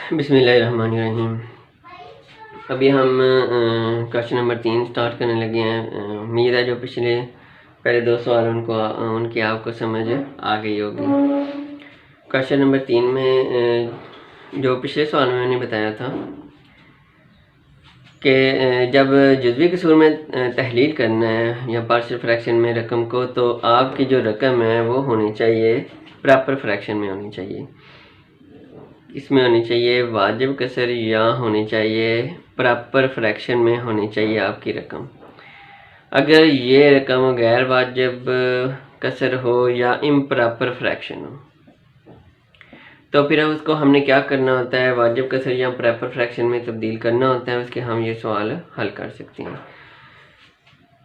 बिस्मिल्लाहिर्रहमानिर्रहीम। अभी हम क्वेश्चन नंबर 3 स्टार्ट करने लगे हैं। उम्मीद है जो पिछले पहले 2 सवाल उनकी आपको समझ आ गई होगी। क्वेश्चन नंबर 3 में जो पिछले सवाल में मैंने बताया था कि जब जुज़वी कसूर में तहलील करना है या पार्शियल फ्रैक्शन में रकम को, तो आपकी जो रकम है वो होनी चाहिए प्रॉपर फ्रैक्शन में होनी चाहिए। इसमें होनी चाहिए वाजिब कसर या होनी चाहिए प्रॉपर फ्रैक्शन में होनी चाहिए आपकी रकम। अगर ये रकम गैर वाजिब कसर हो या इम्प्रॉपर फ्रैक्शन हो, तो फिर उसको हमने क्या करना होता है, वाजिब कसर या प्रॉपर फ्रैक्शन में तब्दील करना होता है। उसके हम ये सवाल हल कर सकते हैं।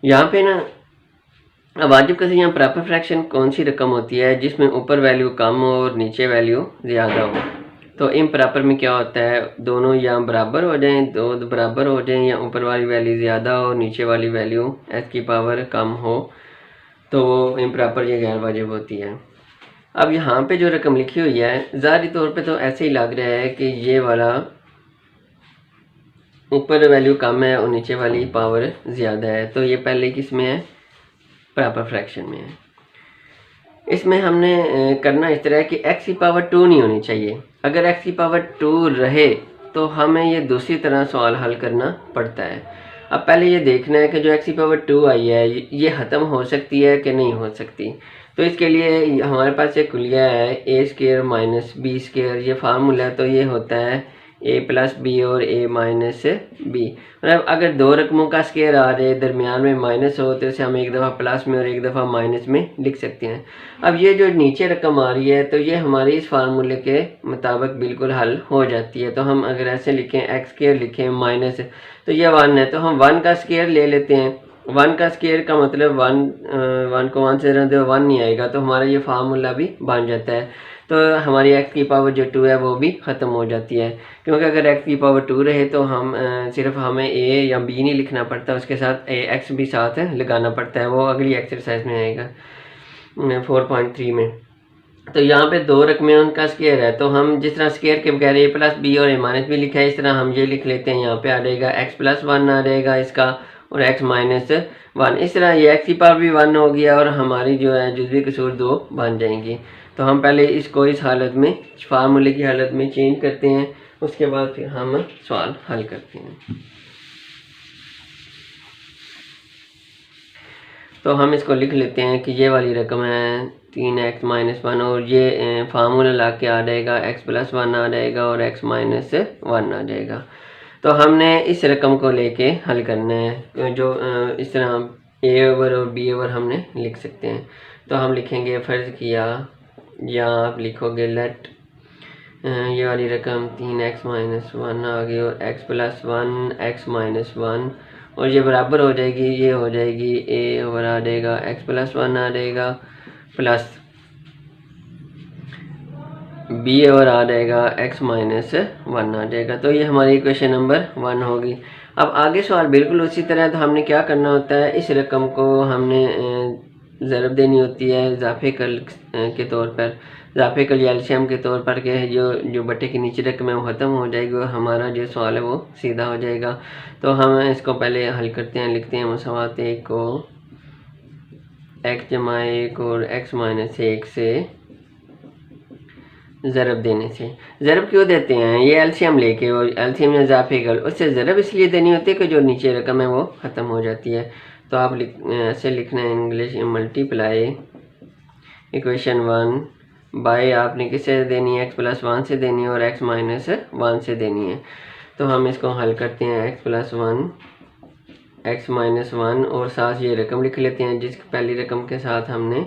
यहाँ पे ना वाजिब कसर या प्रॉपर फ्रैक्शन कौन सी रकम होती है जिसमें ऊपर वैल्यू कम हो और नीचे वैल्यू ज़्यादा हो। तो इम्प्रॉपर में क्या होता है, दोनों या बराबर हो जाएं, दो बराबर हो जाएं, या ऊपर वाली वैल्यू ज़्यादा हो नीचे वाली वैल्यू एस की पावर कम हो, तो वो इम्प्रॉपर या गैर वाजिब होती है। अब यहाँ पे जो रकम लिखी हुई है, ज़ाहिरी तौर पे तो ऐसे ही लग रहा है कि ये वाला ऊपर वैल्यू कम है और नीचे वाली पावर ज़्यादा है, तो ये पहले किस में है, प्रॉपर फ्रैक्शन में है। इसमें हमने करना इस तरह कि एक्स की पावर 2 नहीं होनी चाहिए। अगर एक्स की पावर 2 रहे तो हमें ये दूसरी तरह सवाल हल करना पड़ता है। अब पहले ये देखना है कि जो एक्स की पावर 2 आई है ये ख़त्म हो सकती है कि नहीं हो सकती। तो इसके लिए हमारे पास एक कुलिया है ए स्क्वायर माइनस बी स्क्वायर, ये फार्मूला है। तो ये होता है ए प्लस बी और ए माइनस बी। मतलब अगर दो रकमों का स्क्वायर आ रहे दरमियान में माइनस हो, तो इसे हम एक दफ़ा प्लस में और एक दफ़ा माइनस में लिख सकते हैं। अब ये जो नीचे रकम आ रही है, तो ये हमारी इस फार्मूले के मुताबिक बिल्कुल हल हो जाती है। तो हम अगर ऐसे लिखें एक्स स्क्वायर लिखें माइनस, तो ये 1 है, तो हम 1 का स्क्वायर ले लेते हैं। 1 का स्क्वायर का मतलब 1 को 1 से रख दो 1 नहीं आएगा, तो हमारा ये फार्मूला भी बन जाता है। तो हमारी एक्स की पावर जो 2 है वो भी ख़त्म हो जाती है, क्योंकि अगर एक्स की पावर 2 रहे तो हम सिर्फ हमें ए या बी नहीं लिखना पड़ता, उसके साथ एक्स भी साथ लगाना पड़ता है। वो अगली एक्सरसाइज में आएगा 4.3 में। तो यहाँ पे दो रकमें उनका स्क्वायर है, तो हम जिस तरह स्क्वायर के बगैर ए प्लस बी और ए माइनस बी लिखा है, इस तरह हम ये लिख लेते हैं। यहाँ पे आ जाएगा एक्स प्लस 1 आ जाएगा इसका, और एक्स माइनस 1। इस तरह ये एक्स की पावर भी 1 हो गया और हमारी जो है जुज़वी कसूर 2 बन जाएंगी। तो हम पहले इसको इस हालत में, फार्मूले की हालत में चेंज करते हैं, उसके बाद फिर हम सवाल हल करते हैं। तो हम इसको लिख लेते हैं कि ये वाली रकम है 3x माइनस 1, और ये फार्मूला ला के आ जाएगा x प्लस 1 आ जाएगा और x माइनस 1 आ जाएगा। तो हमने इस रकम को लेके हल करना है, जो इस तरह a ओवर और b ओवर हमने लिख सकते हैं। तो हम लिखेंगे फ़र्ज़ किया, या आप लिखोगे लेट ये वाली रकम 3x माइनस 1 आ गई और x प्लस 1 x माइनस 1, और ये बराबर हो जाएगी, ये हो जाएगी a ओवर आ जाएगा x प्लस 1 आ जाएगा प्लस b ओवर आ जाएगा x माइनस 1 आ जाएगा। तो ये हमारी इक्वेशन नंबर 1 होगी। अब आगे सवाल बिल्कुल उसी तरह। तो हमने क्या करना होता है, इस रकम को हमने ज़रब देनी होती है इजाफे कल के तौर पर, इजाफे कल या एलसीएम के तौर पर, के जो बटे के नीचे रकम है वो ख़त्म हो जाएगी और हमारा जो सवाल है वो सीधा हो जाएगा। तो हम इसको पहले हल करते हैं, लिखते हैं मसवात 1 को x जमा 1 और x माइनस 1 से ज़रब देने से। ज़रब क्यों देते हैं, ये एलसीएम लेके, और एलसीएम या इजाफे कल, उससे ज़रब इसलिए देनी होती है कि जो नीचे रकम है वो ख़त्म हो जाती है। तो आप ऐसे लिखना है इंग्लिश मल्टीप्लाई इक्वेशन 1 बाय, आपने किससे देनी है, x प्लस 1 से देनी है और x माइनस 1 से देनी है। तो हम इसको हल करते हैं x प्लस 1 x माइनस 1, और साथ ये रकम लिख लेते हैं जिस पहली रकम के साथ हमने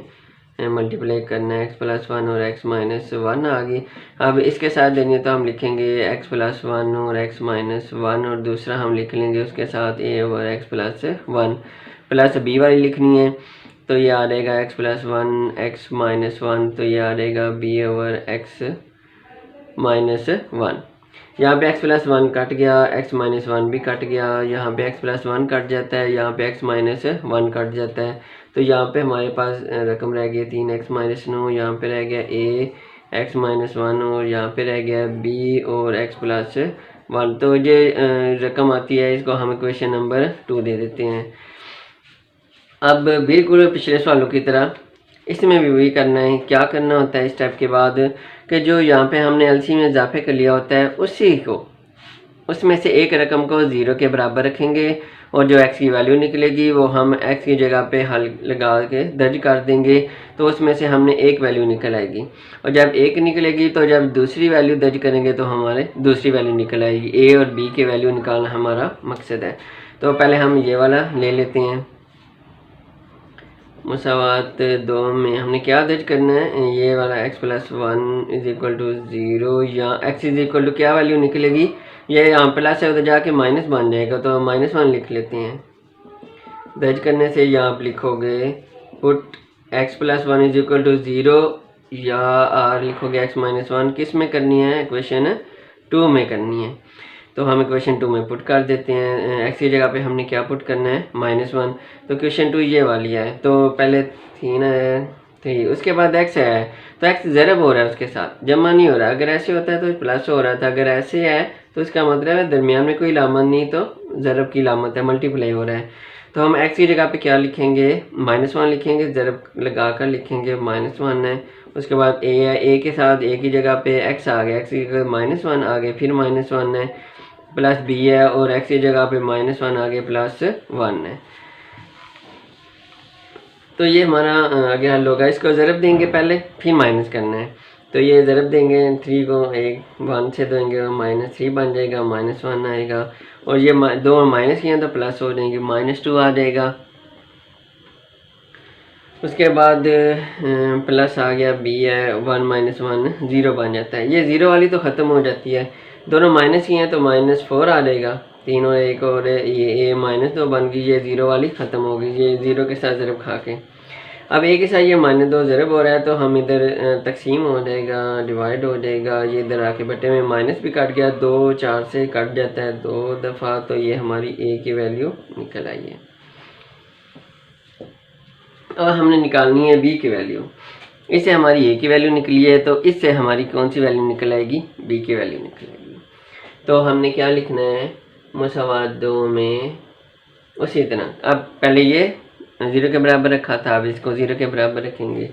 मल्टीप्लाई करना है। x प्लस 1 और x माइनस 1 आ गई। अब इसके साथ देनी है तो हम लिखेंगे x प्लस 1 और x माइनस 1, और दूसरा हम लिख लेंगे उसके साथ a over x plus 1 plus b वाली लिखनी है। तो ये आ जाएगा x प्लस 1 x माइनस 1, तो ये आ जाएगा b ओवर x माइनस 1। यहाँ पे x प्लस 1 कट गया, x माइनस 1 भी कट गया, यहाँ पे x प्लस 1 कट जाता है, यहाँ पे x माइनस 1 कट जाता है। तो यहाँ पे हमारे पास रकम रह गई 3x माइनस 9, यहाँ पे रह गया एक्स माइनस वन और यहाँ पे रह गया बी और एक्स प्लस वन। तो ये रकम आती है, इसको हम इक्वेशन नंबर 2 दे देते हैं। अब बिल्कुल पिछले सवालों की तरह इसमें भी वही करना है। क्या करना होता है इस स्टेप के बाद कि जो यहाँ पे हमने एलसी में इजाफे कर लिया होता है उसी को, उसमें से एक रकम को 0 के बराबर रखेंगे और जो x की वैल्यू निकलेगी वो हम x की जगह पे हल लगा के दर्ज कर देंगे, तो उसमें से हमने एक वैल्यू निकल आएगी। और जब एक निकलेगी तो जब दूसरी वैल्यू दर्ज करेंगे तो हमारे दूसरी वैल्यू निकल आएगी। a और b के वैल्यू निकालना हमारा मकसद है। तो पहले हम ये वाला ले लेते हैं। मुसावात 2 में हमने क्या दर्ज करना है, ये वाला x plus 1 is equal to 0 या x इज इक्वल टू क्या वैल्यू निकलेगी, ये यहाँ प्लस है उधर जाके माइनस बन जाएगा, तो -1 लिख लेते हैं। दर्ज करने से यहाँ आप लिखोगे put x plus 1 is equal to 0 या r लिखोगे x माइनस 1। किस में करनी है, इक्वेशन 2 में करनी है। तो हम इक्वेशन 2 में पुट कर देते हैं। x की जगह पे हमने क्या पुट करना है, -1। तो इक्वेशन 2 ये वाली है। तो पहले 3 है 3, उसके बाद x है तो x ज़रब हो रहा है, उसके साथ जमा नहीं हो रहा। अगर ऐसे होता है तो प्लस हो रहा था, अगर ऐसे है तो इसका मतलब है दरमियान में कोई लामत नहीं, तो ज़रब की लामत है, मल्टीप्लाई हो रहा है। तो हम x की जगह पे क्या लिखेंगे, -1 लिखेंगे, ज़रब लगा कर लिखेंगे -1 है। उसके बाद a है, a के साथ a की जगह पे x आ गया, x की जगह -1 आ गया, फिर -1 है, प्लस b है और x की जगह पे -1 आ गया, +1 है। तो ये हमारा आगे हल होगा। इसको ज़रब देंगे पहले, फिर माइनस करना है। तो ये ज़रब देंगे 3 को 1 से देंगे, -3 बन जाएगा, -1 आएगा। और ये दो माइनस किया तो प्लस हो जाएंगे, -2 आ जाएगा। उसके बाद प्लस आ गया, b है, 1 - 1 0 बन जाता है। ये 0 वाली तो ख़त्म हो जाती है, दोनों माइनस किए हैं तो -4 आ जाएगा। 3 और 1 और ये -2 बन गई, ये 0 वाली ख़त्म हो गई, ये 0 के साथ ज़रब खा के। अब एक के साथ ये -2 ज़रब हो रहा है तो हम इधर तकसीम हो जाएगा, डिवाइड हो जाएगा। ये इधर आके बटे में माइनस भी कट गया, 2 4 से कट जाता है 2 दफ़ा, तो ये हमारी a की वैल्यू निकल आई है। और हमने निकालनी है b की वैल्यू। इससे हमारी a की वैल्यू निकली है, तो इससे हमारी कौन सी वैल्यू निकल आएगी, b की वैल्यू निकल आएगी। तो हमने क्या लिखना है, मुसावात 2 में उसी तरह अब पहले ये 0 के बराबर रखा था, अब इसको 0 के बराबर रखेंगे।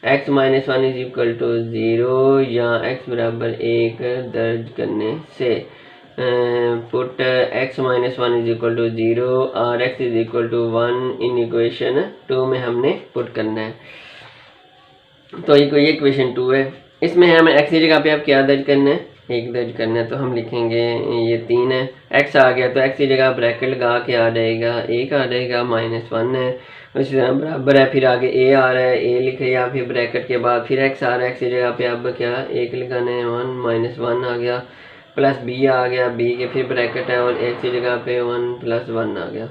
x - 1 इज इक्वल टू 0 या x बराबर 1 दर्ज करने से put x - 1 is equal to 0 और x is equal to 1 in equation 2 में हमने पुट करना है। तो ये इक्वेशन 2 है। इसमें हमें x की जगह पे अब क्या दर्ज करना है, 1 दर्ज करना है। तो हम लिखेंगे ये 3 है, x आ गया तो x की जगह ब्रैकेट लगा के आ जाएगा, 1 आ जाएगा, -1 है। उसी तरह बराबर है, फिर आगे a आ रहा है, a लिखे या फिर ब्रैकेट के बाद फिर x आ रहा है, x की जगह पे अब क्या 1 लिखाना है, 1 -1 आ गया, प्लस b आ गया, b के फिर ब्रैकेट है और x की जगह पे 1 + 1 आ गया।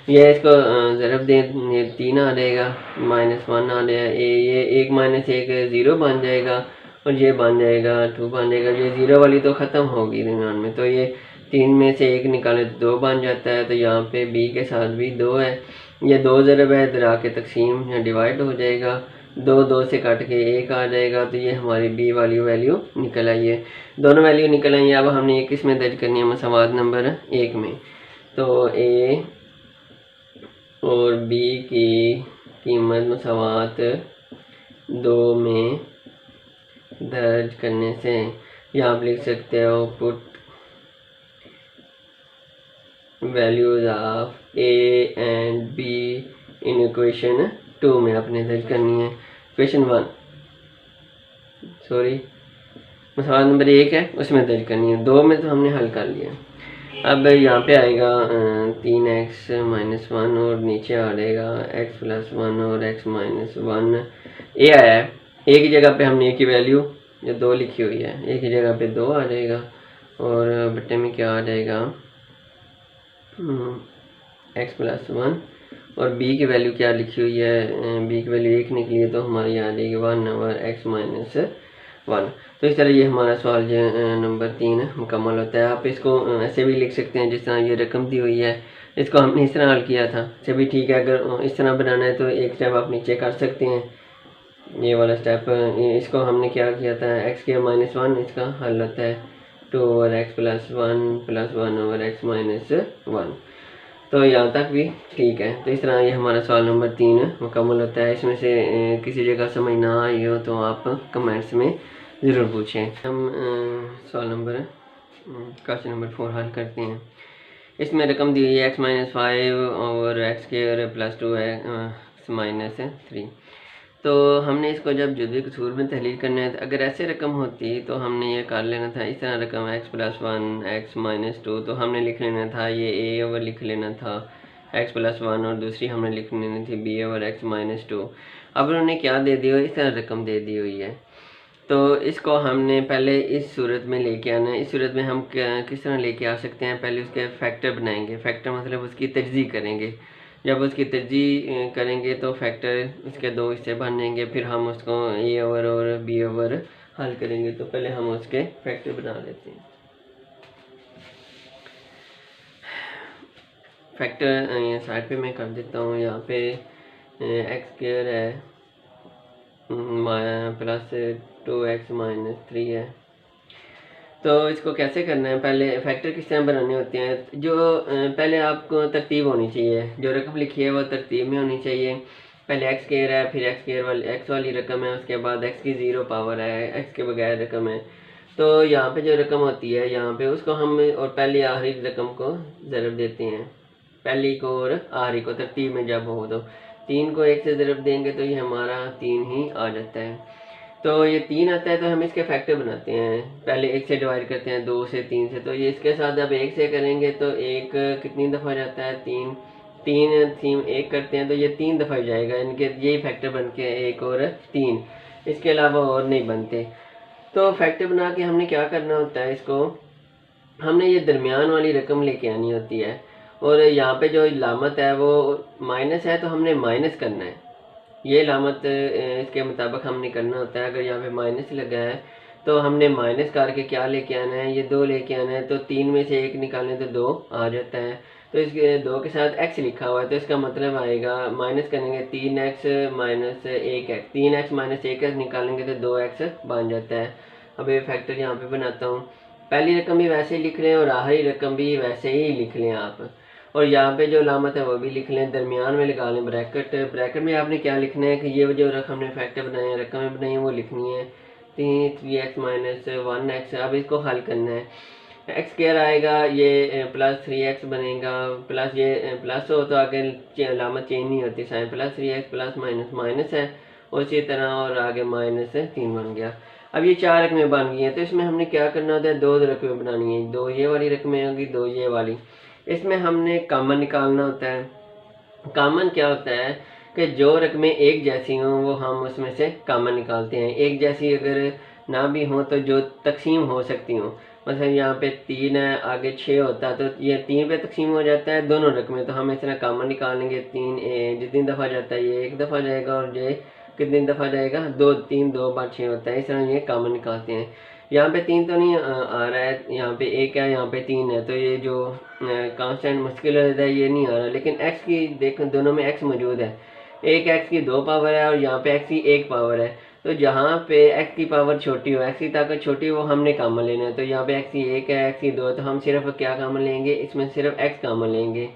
ये इसको ज़रब दे, ये 3 आ जाएगा, -1 आ जाएगा, ये 1 - 1 0 बन जाएगा और ये बन जाएगा 2 बन जाएगा। ये 0 वाली तो ख़त्म होगी दरमियान में, तो ये 3 में से 1 निकाले तो 2 बन जाता है। तो यहाँ पे b के साथ भी 2 है, ये 2 ज़रब है, इधर आके तकसीम या डिवाइड हो जाएगा, 2 से कट के 1 आ जाएगा। तो ये हमारी b वाली वैल्यू निकल आई है, दोनों वैल्यू निकल आई है। अब हमने ये किस में दर्ज करनी है, मुसावात नंबर 1 में। तो a और b की कीमत मुसावात 2 में दर्ज करने से यहाँ आप लिख सकते हो put values of a and b in equation 2 में आपने दर्ज करनी है। इक्वेशन 1 मुसावात नंबर 1 है, उसमें दर्ज करनी है। 2 में तो हमने हल कर लिया। अब यहाँ पे आएगा 3x - 1 और नीचे आ जाएगा x + 1 और x - 1 a आया है। a की जगह पे हमने a की वैल्यू जो 2 लिखी हुई है, a की जगह पे 2 आ जाएगा और बट्टे में क्या आ जाएगा x + 1 और b की वैल्यू क्या लिखी हुई है, b की वैल्यू 1 निकली है, तो हमारी आ जाएगी 1 ओवर x - 1। तो इस तरह ये हमारा सवाल नंबर 3 मुकम्मल होता है। आप इसको ऐसे भी लिख सकते हैं जिस तरह ये रकम दी हुई है, इसको हमने इस तरह हल किया था, से भी ठीक है। अगर इस तरह बनाना है तो एक स्टेप आप नीचे कर सकते हैं। ये वाला स्टेप, इसको हमने क्या किया था, एक्स के -1 इसका हल होता है 2 over x plus 1 over x -1। तो यहाँ तक भी ठीक है। तो इस तरह ये हमारा सवाल नंबर 3 मुकम्मल होता है। इसमें से किसी जगह समझ ना आई हो तो आप कमेंट्स में ज़रूर पूछें। हम सवाल नंबर क्वेश्चन नंबर 4 हल करते हैं। इसमें रकम दी हुई है x-5 और x² प्लस 2 -3। तो हमने इसको जब जुज़वी कसूर में तहलील करना है, तो अगर ऐसे रकम होती तो हमने ये कर लेना था, इस तरह रकम x+1 x-2, तो हमने लिख लेना था ये a ओवर लिख लेना था x+1 और दूसरी हमने लिख लेनी थी b ओवर x-2। अब उन्होंने क्या दे दी हुई, इस तरह रकम दे दी हुई है। तो इसको हमने पहले इस सूरत में लेके आना है। इस सूरत में हम किस तरह लेके आ सकते हैं, पहले उसके फैक्टर बनाएंगे। फैक्टर मतलब उसकी तजज़ीह करेंगे। जब उसकी तजज़ीह करेंगे तो फैक्टर उसके 2 हिस्से बन जाएंगे, फिर हम उसको ए ओवर और बी ओवर हल करेंगे। तो पहले हम उसके फैक्टर बना लेते हैं। फैक्टर साइड पे मैं कर देता हूँ। यहाँ पे x² है प्लस 2x-3 है। तो इसको कैसे करना है, पहले फैक्टर किस तरह बनाने होते हैं, जो पहले आपको तरतीब होनी चाहिए, जो रकम लिखी है वो तरतीब में होनी चाहिए। पहले x² है, फिर x² वाली x वाली रकम है, उसके बाद x की 0 पावर है, x के बगैर रकम है। तो यहाँ पे जो रकम होती है यहाँ पे उसको हम और पहली आखिरी रकम को ज़रब देते हैं, पहली को और आखिरी को तरतीब में जब हो। तो 3 को 1 से ज़रब देंगे तो ये हमारा 3 ही आ जाता है। तो ये 3 आता है तो हम इसके फैक्टर बनाते हैं। पहले 1 से डिवाइड करते हैं, 2 से, 3 से। तो ये इसके साथ अब 1 से करेंगे तो 1 कितनी दफ़ा जाता है, 3। 3 1 करते हैं तो ये 3 दफ़ा जाएगा। इनके यही फैक्टर बन के 1 और 3, इसके अलावा और नहीं बनते। तो फैक्टर बना के हमने क्या करना होता है, इसको हमने ये दरमियान वाली रकम लेके आनी होती है। और यहाँ पे जो लामत है वो माइनस है, तो हमने माइनस करना है। ये लामत इसके मुताबिक हमने करना होता है। अगर यहाँ पे माइनस लगा है तो हमने माइनस करके क्या लेके आना है, ये 2 लेके आना है। तो 3 में से 1 निकालें तो 2 आ जाता है। तो इसके 2 के साथ x लिखा हुआ है, तो इसका मतलब आएगा माइनस करेंगे 3x - 1x, 3x - 1x निकालेंगे तो 2x बन जाता है। अब ये फैक्टर यहाँ पे बनाता हूँ। पहली रकम भी वैसे ही लिख लें और आखिरी रकम भी वैसे ही लिख लें आप। और यहाँ पे जो लामत है वो भी लिख लें, दरमियान में लगा लें ब्रैकेट। ब्रैकेट में आपने क्या लिखना है कि ये जो रकम हमने फैक्टर बनाए हैं, रकमें बनाई हैं, वो लिखनी है 3x - 1x। अब इसको हल करना है। x² आएगा, ये प्लस 3x बनेगा, प्लस ये प्लस हो तो आगे लामत चेंज नहीं होती, sign plus 3x plus minus minus है, उसी तरह और आगे -3 बन गया। अब ये 4 रकमें बन गई हैं। तो इसमें हमने क्या करना होता है, 2 रकमें बनानी है, 2 ये वाली रकमें होंगी, 2 ये वाली। इसमें हमने कॉमन निकालना होता है। कॉमन क्या होता है कि जो रकमें एक जैसी हों वो हम उसमें से कॉमन निकालते हैं। एक जैसी अगर ना भी हो तो जो तकसीम हो सकती हों, मतलब यहाँ पे 3 है, आगे 6 होता है, तो ये 3 पे तकसीम हो जाता है दोनों रकमें। तो हम इस तरह कॉमन निकालेंगे। 3 जितनी दफ़ा जाता है ये 1 दफ़ा जाएगा, और ये कितनी दफ़ा जाएगा, 2, 3 2 बार 6 होता है। इस तरह ये कॉमन निकालते हैं। यहाँ पे 3 तो नहीं आ रहा है, यहाँ पे 1 है, यहाँ पे 3 है, तो ये जो कांस्टेंट मुश्किल होता है ये नहीं आ रहा। लेकिन x की देखो, दोनों में x मौजूद है। एक x की 2 पावर है और यहाँ पे x की 1 पावर है। तो जहाँ पे x की पावर छोटी हो, x की ताकत छोटी हो, वो हमने कॉमन लेना है। तो यहाँ पे x की 1 है, x की 2 है, तो हम सिर्फ क्या कॉमन लेंगे, इसमें सिर्फ x कॉमन लेंगे।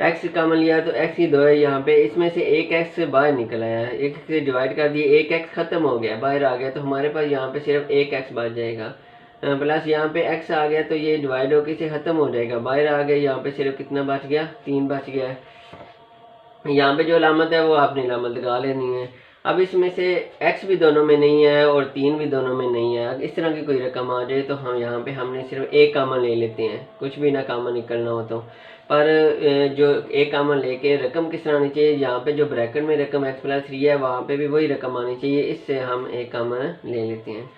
x कॉमन लिया तो x की 2 है यहाँ पे, इसमें से एक x बाहर निकल आया है, एक से डिवाइड कर दिए, एक x खत्म हो गया, बाहर आ गया। तो हमारे पास यहाँ पे सिर्फ एक x बच जाएगा। प्लस यहाँ पे x आ गया तो ये डिवाइड होकर से ख़त्म हो जाएगा, बाहर आ गया। यहाँ पे सिर्फ कितना बच गया, 3 बच गया है। यहाँ पे जो अलामत है वो आपने अलामत लगा लेनी है। अब इसमें से x भी दोनों में नहीं है और 3 भी दोनों में नहीं है। इस तरह की कोई रकम आ जाए तो हम यहाँ पे हमने सिर्फ एक कॉमन ले लेते हैं, कुछ भी ना कॉमन निकलना हो तो। पर जो एक कॉमन लेके रकम किस तरह आनी चाहिए, यहाँ पे जो ब्रैकेट में रकम x+3 है वहाँ पे भी वही रकम आनी चाहिए। इससे हम एक कॉमन ले लेते हैं।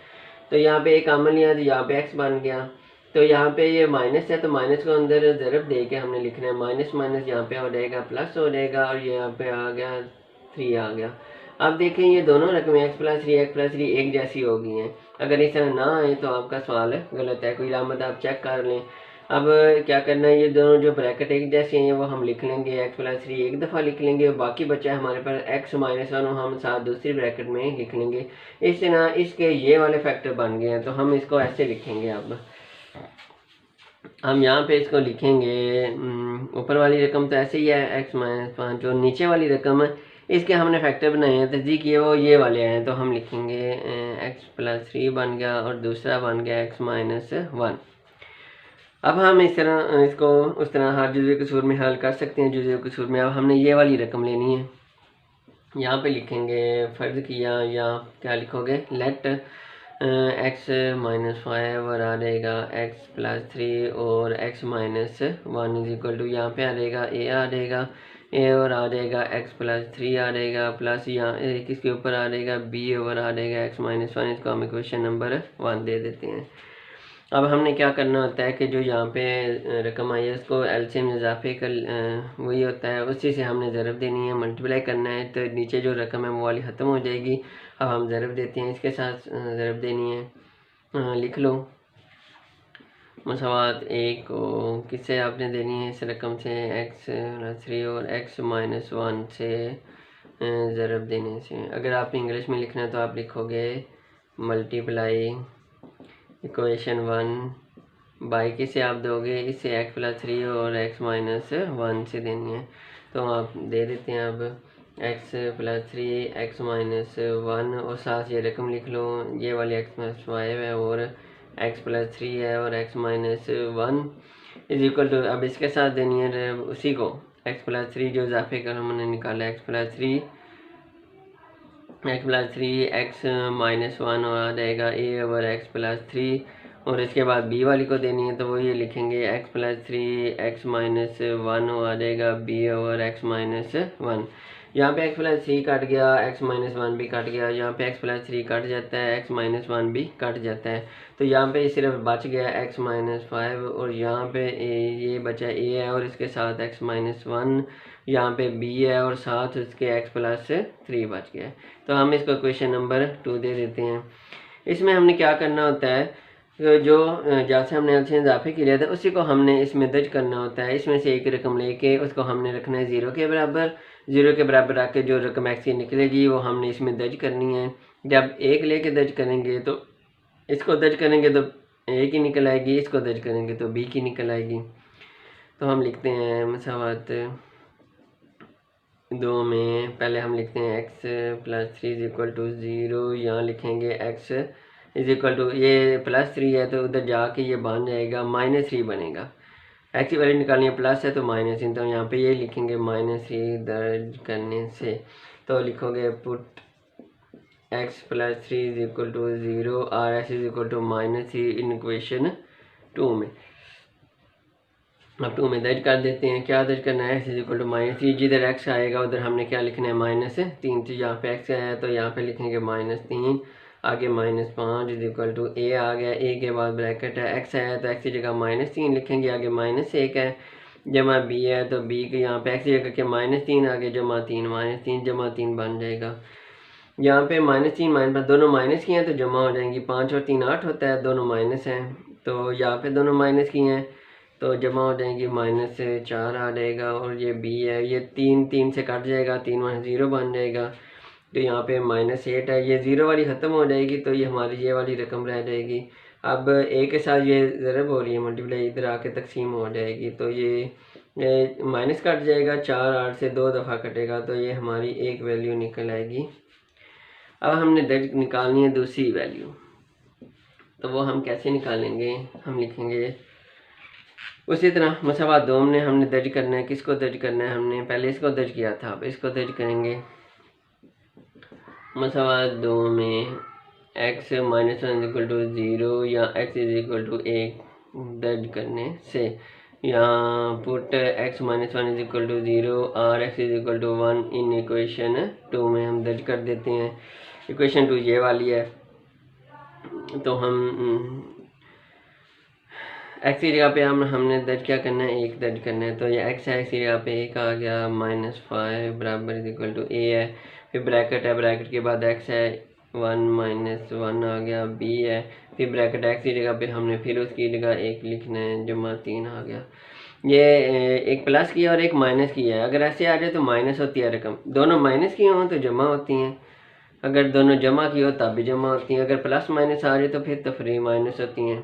तो यहाँ पे एक कॉमन लिया तो यहाँ पे x बन गया। तो यहाँ पे ये माइनस है, तो माइनस को अंदर ज़रब दे के हमने लिखना है। माइनस माइनस यहाँ पे हो जाएगा प्लस हो जाएगा, और ये यहाँ पे आ गया 3 आ गया। अब देखें ये दोनों रकमें x+3 एक जैसी हो गई हैं। अगर इस तरह ना आए तो आपका सवाल गलत है, कोई अलामत आप चेक कर लें। अब क्या करना है, ये दोनों जो ब्रैकेट एक जैसे हैं वो हम लिख लेंगे, x+3 एक दफ़ा लिख लेंगे, बाकी बचा है हमारे पास x-1 हम साथ दूसरी ब्रैकेट में लिख लेंगे। इस तरह इसके ये वाले फैक्टर बन गए हैं, तो हम इसको ऐसे लिखेंगे। अब हम यहाँ पे इसको लिखेंगे, ऊपर वाली रकम तो ऐसे ही है x-5, और नीचे वाली रकम है इसके हमने फैक्टर बनाए हैं, तस्दीक किए वो ये वाले हैं, तो हम लिखेंगे x+3 बन गया और दूसरा बन गया x-1। अब हम इस तरह इसको उस तरह हर जुज़े कसूर में हल कर सकते हैं। जुज़े कसूर में अब हमने ये वाली रकम लेनी है, यहाँ पे लिखेंगे फ़र्ज़ किया, या क्या लिखोगे, लेट x-5 और आ जाएगा x+3 और x-1 इज इक्वल टू, यहाँ पे आ जाएगा a आ जाएगा a और आ जाएगा x+3 आ जाएगा प्लस यहाँ किसके ऊपर आ जाएगा b और आ जाएगा x-1। इसको हम इक्वेशन नंबर 1 दे देते हैं। अब हमने क्या करना होता है कि जो यहाँ पे रकम आई है उसको एलसीएम इजाफे का वही होता है, उसी से हमने ज़रब देनी है, मल्टीप्लाई करना है, तो नीचे जो रकम है वो वाली ख़त्म हो जाएगी। अब हम ज़रब देते हैं, इसके साथ ज़रब देनी है, लिख लो मसावात 1 को किससे आपने देनी है, इस रकम से x+3 और x-1 से ज़रब देने से। अगर आपने इंग्लिश में लिखना है तो आप लिखोगे मल्टीप्लाई इक्वेशन 1 बाई किसे आप दोगे, इससे x+3 और x-1 से देनी है, तो आप दे देते हैं। अब x+3 x-1 और साथ ये रकम लिख लो, ये वाली x+5 है और x+3 है और x-1 इज इक्वल टू, अब इसके साथ देनी है उसी को x+3 जो इजाफे कर हमने निकाला x+3 x-1 और आ जाएगा a ओवर x+3, और इसके बाद b वाली को देनी है, तो वो ये लिखेंगे x+3 x-1 और आ जाएगा b ओवर x-1। यहाँ पे x+3 कट गया, x-1 भी कट गया, यहाँ पे x+3 कट जाता है, x-1 भी कट जाता है, तो यहाँ पे सिर्फ बच गया x-5 और यहाँ पे ये बचा a है और इसके साथ x-1, यहाँ पे b है और साथ उसके x+3 बच गया। तो हम इसको क्वेश्चन नंबर 2 दे देते हैं। इसमें हमने क्या करना होता है, जो जैसे हमने एलसीएम इजाफे किया था उसी को हमने इसमें दर्ज करना होता है। इसमें से एक रकम लेके उसको हमने रखना है 0 के बराबर, 0 के बराबर रख के जो रकम एक्स की निकलेगी वो हमने इसमें दर्ज करनी है। जब 1 लेके दर्ज करेंगे तो इसको दर्ज करेंगे तो a की निकल आएगी, इसको दर्ज करेंगे तो b की निकल आएगी। तो हम लिखते हैं मसावत 2 में पहले हम लिखते हैं x+3 इज इक्वल टू 0, यहाँ लिखेंगे x इज इक्वल टू, ये +3 है तो उधर जाके ये बन जाएगा -3 बनेगा, x की वैल्यू निकालनी है प्लस है तो -3, तो यहाँ पे ये लिखेंगे -3 दर्ज करने से, तो लिखोगे put x+3 is equal to 0 और x is equal to -3 in equation 2 में। अब 2 में दर्ज कर देते हैं, क्या दर्ज करना है, x इज इक्वल टू -3, जिधर x आएगा उधर हमने क्या लिखना है -3, तो यहाँ पे x आया तो यहाँ पे लिखेंगे -3, आगे -5 इज इक्वल टू a आ गया, a के बाद ब्रैकेट है, x आया तो x की जगह -3 लिखेंगे, आगे -1 है, जमा b है तो b के यहाँ पे x की जगह के -3 आगे जमा 3 -3 जमा 3 बन जाएगा। यहाँ पे -3 -5 दोनों माइनस की हैं तो जमा हो जाएंगी, 5 और 3 8 होता है, दोनों माइनस हैं, तो यहाँ पे दोनों माइनस की हैं तो जमा हो जाएंगी, -4 आ जाएगा, और ये b है, ये 3 से कट जाएगा, 3 0 बन जाएगा, तो यहाँ पे -8 है, ये 0 वाली ख़त्म हो जाएगी तो ये हमारी ये वाली रकम रह जाएगी। अब a के साथ ये ज़रब हो रही है मल्टीप्लाई, इधर आके तकसीम हो जाएगी, तो ये माइनस कट जाएगा, 4 8 से 2 दफ़ा कटेगा, तो ये हमारी एक वैल्यू निकल आएगी। अब हमने दर्ज निकालनी है दूसरी वैल्यू, तो वो हम कैसे निकालेंगे, हम लिखेंगे उसी तरह मसावत 2 में हमने दर्ज करना है, किसको दर्ज करना है, हमने पहले इसको दर्ज किया था, अब इसको दर्ज करेंगे। मसावत 2 में x-1 इज इक्वल टू 0 या x इज इक्वल टू 1 दर्ज करने से, यहाँ put x-1 is equal to 0 और x is equal to 1 in equation 2 में हम दर्ज कर देते हैं। इक्वेशन 2 ये वाली है, तो हम x की जगह पे हमने दर्ज क्या करना है, 1 दर्ज करना है, तो ये x है, x की जगह पे 1 आ गया, -5 बराबर इज इक्वल टू a है, फिर ब्रैकेट है, ब्रैकेट के बाद x है, 1 -1 आ गया, b है, फिर ब्रैकेट एक्स की जगह पे हमने फिर उसकी जगह 1 लिखना है, जमा 3 आ गया। ये एक प्लस किया और एक माइनस किया है। अगर ऐसे आ जाए तो माइनस होती है रकम, दोनों माइनस की हों तो जमा होती हैं, अगर दोनों जमा की हो तब भी जमा होती हैं, अगर प्लस माइनस आ जाए तो फिर तफरीक माइनस होती हैं।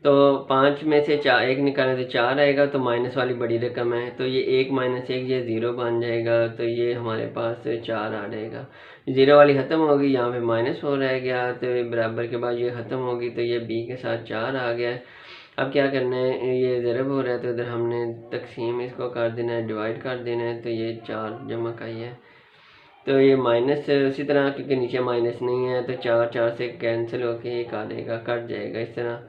तो 5 में से 1 निकालें तो 4 आएगा, तो माइनस वाली बड़ी रकम है, तो ये 1 माइनस 1 ये 0 बन जाएगा, तो ये हमारे पास 4 आ जाएगा। 0 वाली ख़त्म होगी, यहाँ पे -4 रह गया, तो बराबर के बाद ये ख़त्म होगी, तो ये b के साथ 4 आ गया। अब क्या करना है, ये ज़रब हो रहा है तो इधर हमने तकसीम इसको कर देना है, डिवाइड कर देना है, तो ये 4 जमा का ही है। तो ये माइनस उसी तरह, क्योंकि नीचे माइनस नहीं है, तो 4 से कैंसिल होके एक आ जाएगा, कट जाएगा इस तरह।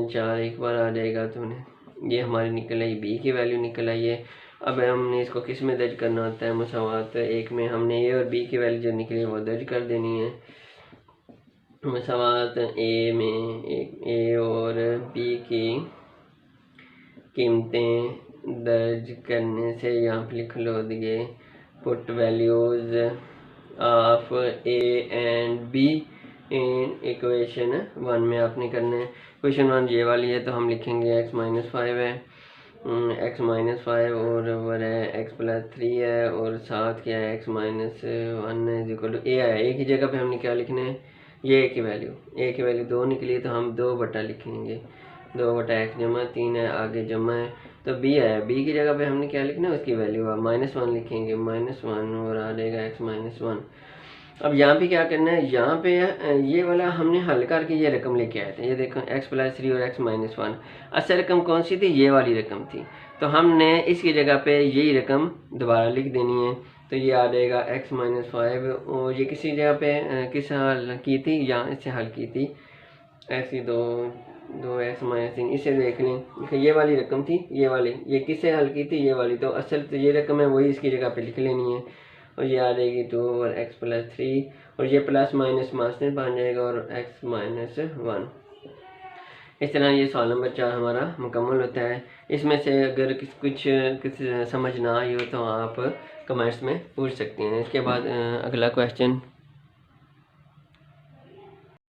4 एक बार आ जाएगा, तो ये हमारी निकल आई, b की वैल्यू निकल आई है। अब हमने इसको किस में दर्ज करना होता है, मसावात 1 में हमने a और b की वैल्यू जो निकली वो दर्ज कर देनी है। मसावात a में a और b की कीमतें दर्ज करने से यहाँ पर लिख लो दिए, put values of a and b in equation 1 में आपने करना है। इक्वेशन 1 ये वाली है, तो हम लिखेंगे x-5 है, x-5 और वर है x+3 है, और साथ क्या है x-1 है इक्वल टू a है। a की जगह पे हमने क्या लिखना है, ये a की वैल्यू 2 निकली, तो हम 2 बटा लिखेंगे, 2 बटा x जमा 3 है, आगे जमा है, तो b है, b की जगह पे हमने क्या लिखना है, उसकी वैल्यू -1 लिखेंगे, -1 और आ जाएगा x-1। अब यहाँ पे क्या करना है, यहाँ पे ये वाला हमने हल करके ये रकम लेके आए थे, ये देखो x+3 और x-1। असल रकम कौन सी थी, ये वाली रकम थी, तो हमने इसकी जगह पे यही रकम दोबारा लिख देनी है, तो ये आ जाएगा x-5। और ये किसी जगह पे किस हल की थी, यहाँ इससे हल की थी, ऐसी 2 x-3, इसे देख लें, ये वाली रकम थी, ये वाली, ये किससे हल की थी, ये वाली, तो असल तो ये रकम है वही इसकी जगह पे लिख लेनी है, और ये आ जाएगी 2 और x+3, और ये प्लस माइनस माइनस बन जाएगा, और x-1। इस तरह ये सवाल नंबर 4 हमारा मुकम्मल होता है। इसमें से अगर कुछ समझ ना आई हो तो आप कमेंट्स में पूछ सकते हैं। इसके बाद अगला क्वेश्चन